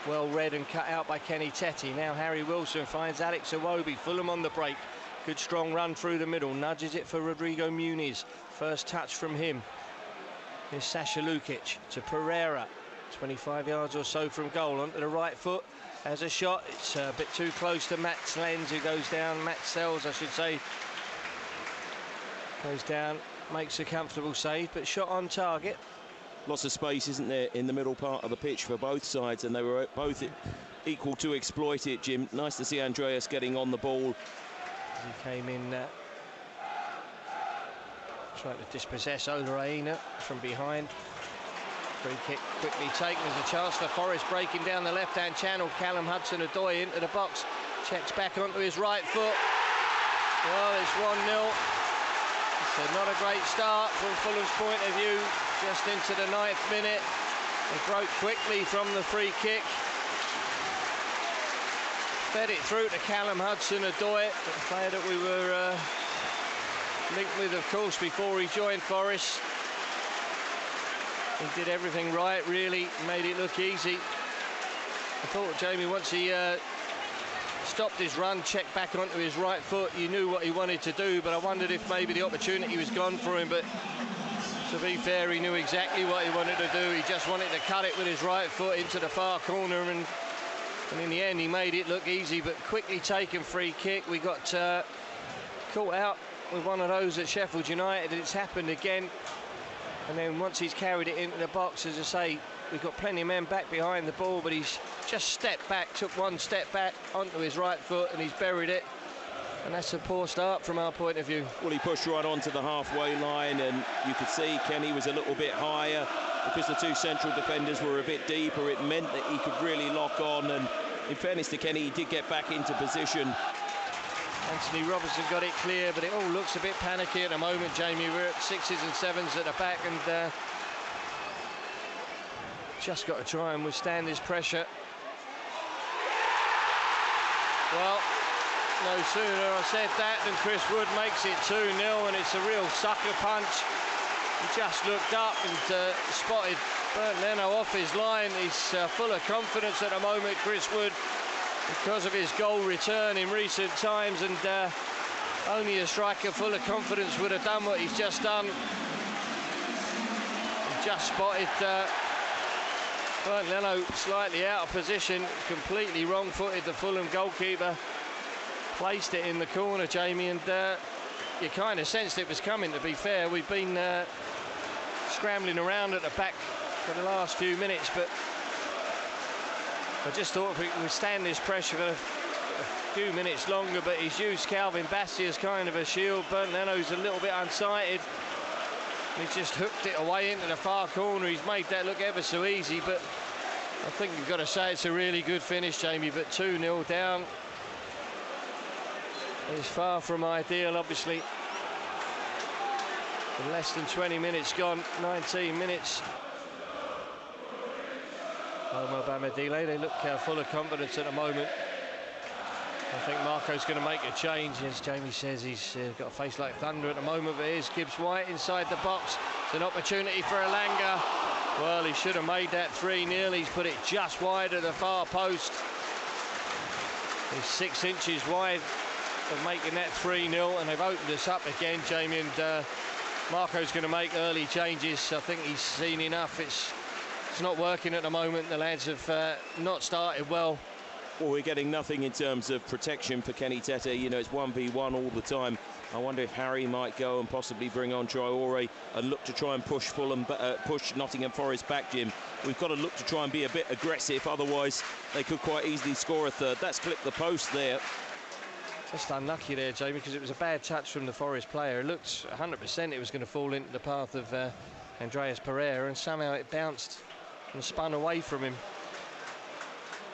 well read and cut out by Kenny Teti. Now Harry Wilson finds Alex Iwobi. Fulham on the break. Good strong run through the middle. Nudges it for Rodrigo Muniz. First touch from him. Here's Sasha Lukic to Pereira. 25 yards or so from goal. Onto the right foot. Has a shot. It's a bit too close to Matt Lenz, who goes down. Matt Sells, I should say. Goes down. Makes a comfortable save, but shot on target. Lots of space, isn't there, in the middle part of the pitch for both sides, and they were both equal to exploit it, Jim. Nice to see Andreas getting on the ball. He came in trying to dispossess Ola Aina from behind. Free kick quickly taken. There's a chance for Forest breaking down the left-hand channel. Callum Hudson-Odoi into the box. Checks back onto his right foot. Well, it's 1-0. So not a great start from Fulham's point of view. Just into the 9th minute. They broke quickly from the free kick. Fed it through to Callum Hudson-Odoi, the player that we were linked with, of course, before he joined Forest. He did everything right, really, made it look easy. I thought, Jamie, once he stopped his run, checked back onto his right foot, you knew what he wanted to do, but I wondered if maybe the opportunity was gone for him. But to be fair, he knew exactly what he wanted to do. He just wanted to cut it with his right foot into the far corner, and in the end he made it look easy. But quickly taken free kick. We got caught out with one of those at Sheffield United, and it's happened again. And then once he's carried it into the box, as I say, we've got plenty of men back behind the ball, but he's just stepped back, took one step back onto his right foot, and he's buried it. And that's a poor start from our point of view. Well, he pushed right onto the halfway line, and you could see Kenny was a little bit higher. Because the two central defenders were a bit deeper, it meant that he could really lock on. And in fairness to Kenny, he did get back into position. Anthony Robertson got it clear, but it all looks a bit panicky at the moment, Jamie. We're at 6s and 7s at the back, and just got to try and withstand this pressure. Well, no sooner I said that than Chris Wood makes it 2-0, and it's a real sucker punch. He just looked up and spotted Bernd Leno off his line. He's full of confidence at the moment, Chris Wood, because of his goal return in recent times, and only a striker full of confidence would have done what he's just done. He just spotted Bernd Leno slightly out of position, completely wrong-footed. The Fulham goalkeeper placed it in the corner, Jamie, and you kind of sensed it was coming, to be fair. We've been scrambling around at the back for the last few minutes, but I just thought if we could withstand this pressure for a few minutes longer. But he's used Calvin Bassey as kind of a shield. Bernd Leno's a little bit unsighted. He's just hooked it away into the far corner. He's made that look ever so easy, but I think you've got to say it's a really good finish, Jamie. But 2-0 down is far from ideal, obviously. In less than 20 minutes gone, 19 minutes. Omo Bamidele, they look full of confidence at the moment. I think Marco's going to make a change. As Jamie says, he's got a face like thunder at the moment, but here's Gibbs White inside the box. It's an opportunity for Elanga. Well, he should have made that 3-0. He's put it just wide of the far post. He's 6 inches wide of making that 3-0, and they've opened us up again, Jamie, and Marco's going to make early changes. I think he's seen enough. It's not working at the moment. The lads have not started well. Well, we're getting nothing in terms of protection for Kenny Tete. You know, it's 1v1 all the time. I wonder if Harry might go and possibly bring on Traore and look to try and push push Nottingham Forest back, Jim. We've got to look to try and be a bit aggressive, otherwise they could quite easily score a third. That's clipped the post there. Just unlucky there, Jamie, because it was a bad touch from the Forest player. It looked 100% it was going to fall into the path of Andreas Pereira, and somehow it bounced and spun away from him.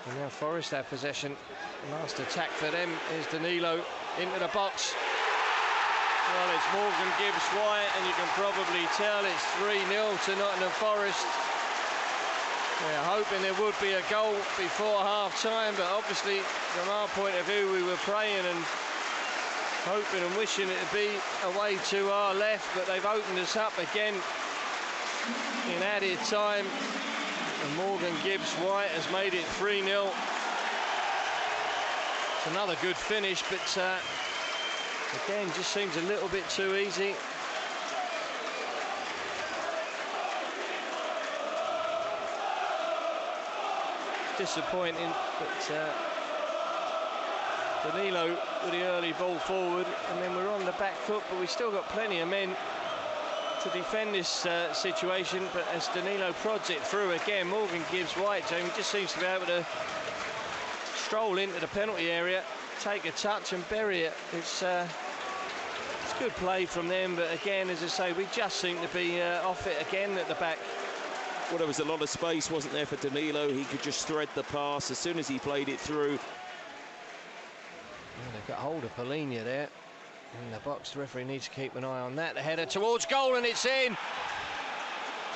And now Forest have possession. Last attack for them is Danilo into the box. Well, it's Morgan Gibbs White, and you can probably tell it's 3-0 to Nottingham Forest. We're hoping there would be a goal before half-time, but obviously from our point of view we were praying and hoping and wishing it to be away to our left, but they've opened us up again in added time. And Morgan Gibbs-White has made it 3-0. It's another good finish, but again, just seems a little bit too easy. Disappointing, but Danilo with the early ball forward, and then we're on the back foot, but we've still got plenty of men to defend this situation. But as Danilo prods it through again, Morgan Gibbs-White, Jamie, just seems to be able to stroll into the penalty area, take a touch and bury it. It's good play from them, but again, as I say, we just seem to be off it again at the back. Well, there was a lot of space, wasn't there, for Danilo? He could just thread the pass as soon as he played it through. Well, they've got hold of Polina there in the box. The referee needs to keep an eye on that. The header towards goal, and it's in.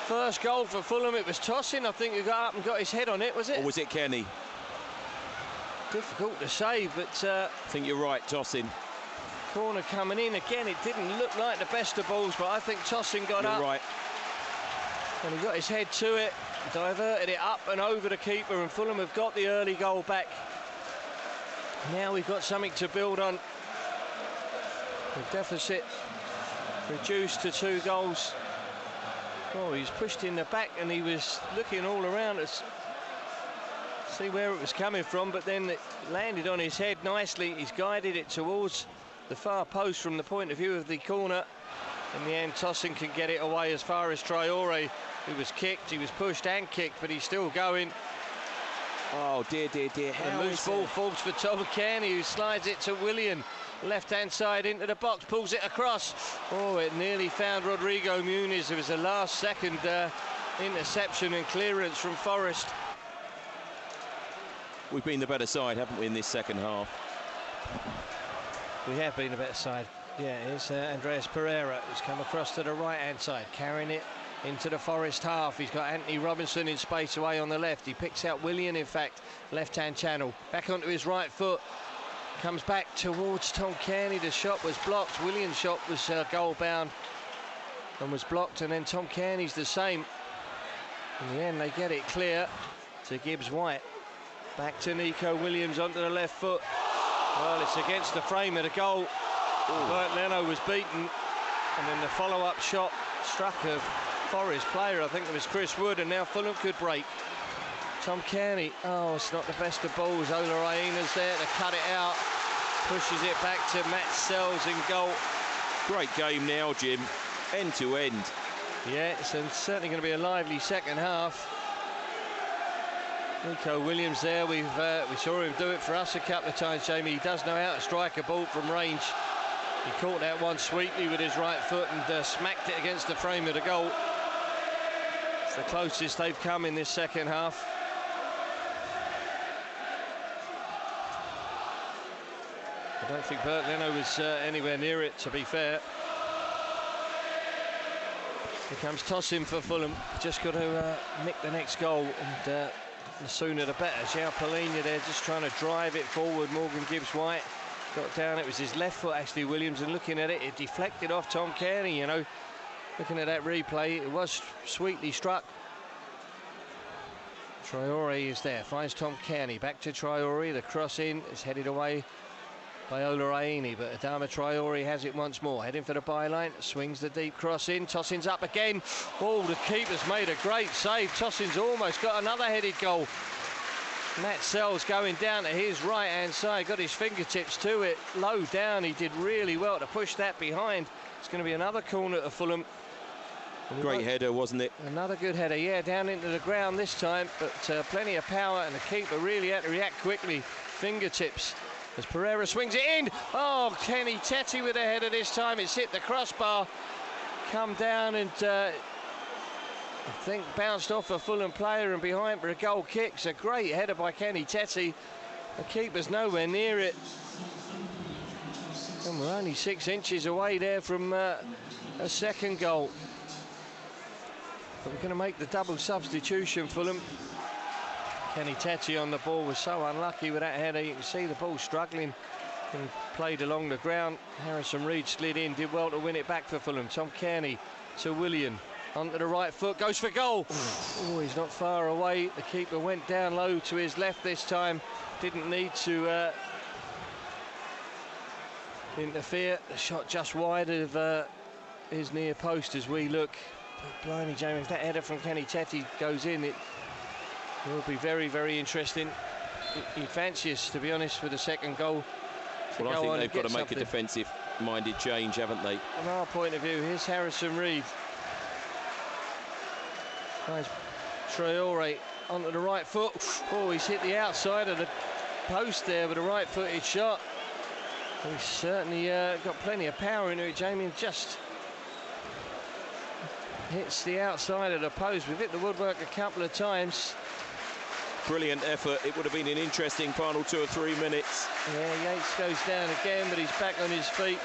First goal for Fulham. It was Tosin, I think, who got up and got his head on it, was it? Or was it Kenny? Difficult to say, but I think you're right, Tosin. Corner coming in again. It didn't look like the best of balls, but I think Tosin got up. You're right. And he got his head to it, diverted it up and over the keeper, and Fulham have got the early goal back. Now we've got something to build on. The deficit reduced to 2 goals. Oh, he was pushed in the back and he was looking all around us, see where it was coming from, but then it landed on his head nicely. He's guided it towards the far post from the point of view of the corner. In the end, Tosin can get it away as far as Traore, who was kicked. He was pushed and kicked, but he's still going. Oh, dear, dear, dear. The loose ball falls for Tom Kearney, who slides it to Willian. Left-hand side into the box, pulls it across. Oh, it nearly found Rodrigo Muniz. It was a last-second interception and clearance from Forest. We've been the better side, haven't we, in this second half? We have been the better side. Yeah, it's Andreas Pereira who's come across to the right-hand side, carrying it into the Forest half. He's got Anthony Robinson in space away on the left. He picks out Willian, in fact, left-hand channel. Back onto his right foot. Comes back towards Tom Kearney. The shot was blocked. Willian's shot was goal-bound and was blocked, and then Tom Kearney's the same. In the end, they get it clear to Gibbs-White. Back to Nico Williams onto the left foot. Well, it's against the frame of the goal. Bert Leno was beaten, and then the follow-up shot struck a Forest player. I think it was Chris Wood, and now Fulham could break. Tom Kearney, oh, it's not the best of balls. Ola Aina's there to cut it out. Pushes it back to Matt Sells in goal. Great game now, Jim. End to end. Yeah, it's certainly going to be a lively second half. Nico Williams there. We saw him do it for us a couple of times, Jamie. He does know how to strike a ball from range. He caught that one sweetly with his right foot and smacked it against the frame of the goal. It's the closest they've come in this second half. I don't think Bert Leno was anywhere near it, to be fair. Here comes Tosin for Fulham. Just got to nick the next goal, and the sooner the better. João Polina there just trying to drive it forward. Morgan Gibbs-White got down. It was his left foot, actually, Williams, and looking at it, it deflected off Tom Kearney, you know. Looking at that replay, it was sweetly struck. Traore is there, finds Tom Kearney. Back to Traore, the cross in is headed away by Ola Aina, but Adama Traore has it once more, heading for the byline, swings the deep cross in. Tosin's up again. Oh, the keeper's made a great save. Tosin's almost got another headed goal. Matt Sells going down to his right-hand side, got his fingertips to it, low down. He did really well to push that behind. It's going to be another corner to Fulham. Great header, wasn't it? Another good header, yeah, down into the ground this time, but plenty of power, and the keeper really had to react quickly. Fingertips as Pereira swings it in. Oh, Kenny Teti with a header this time. It's hit the crossbar, come down, and I think bounced off a Fulham player and behind for a goal kick. It's a great header by Kenny Teti. The keeper's nowhere near it. And we're only 6 inches away there from a second goal. But we're going to make the double substitution, Fulham. Kenny Teti on the ball was so unlucky with that header. You can see the ball struggling and played along the ground. Harrison Reed slid in, did well to win it back for Fulham. Tom Kearney to Willian. Onto the right foot, goes for goal. Oh, he's not far away. The keeper went down low to his left this time. Didn't need to interfere. The shot just wide of his near post as we look. But blimey, Jamie, if that header from Kenny Teti goes in, it will be very, very interesting. You fancy us, to be honest, with the second goal. Well, I think they've got to make a defensive-minded change, haven't they? From our point of view, here's Harrison Reed. Nice Traore onto the right foot. Oh, he's hit the outside of the post there with a right-footed shot. He's certainly got plenty of power into it, Jamie. Just hits the outside of the post. We've hit the woodwork a couple of times. Brilliant effort. It would have been an interesting final 2 or 3 minutes. Yeah, Yates goes down again, but he's back on his feet.